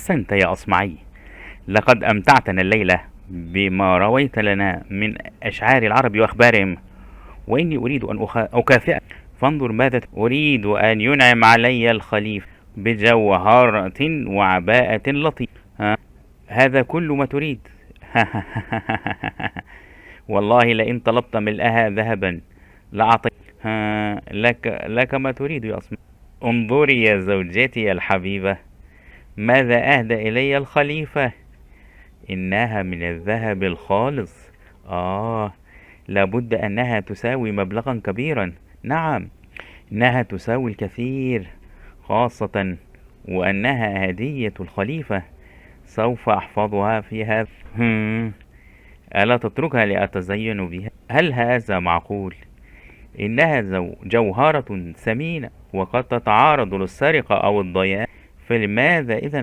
أحسنت يا أصمعي. لقد أمتعتنا الليلة بما رويت لنا من أشعار العرب وأخبارهم، وإني أريد أن أكافئك. فانظر ماذا أريد أن ينعم علي الخليفة بجوهرة وعباءة لطيفة. هذا كل ما تريد. والله لئن طلبت ملئها ذهبا لأعطيت لك ما تريد يا أصمعي. انظري يا زوجتي الحبيبة، ماذا أهدى إلي الخليفة. إنها من الذهب الخالص. آه، لابد أنها تساوي مبلغا كبيرا. نعم، إنها تساوي الكثير، خاصة وأنها هدية الخليفة. سوف أحفظها في هذا. ألا تتركها لأتزين بها؟ هل هذا معقول؟ إنها جوهرة ثمينة، وقد تتعارض للسرقة أو الضياع، فلماذا إذا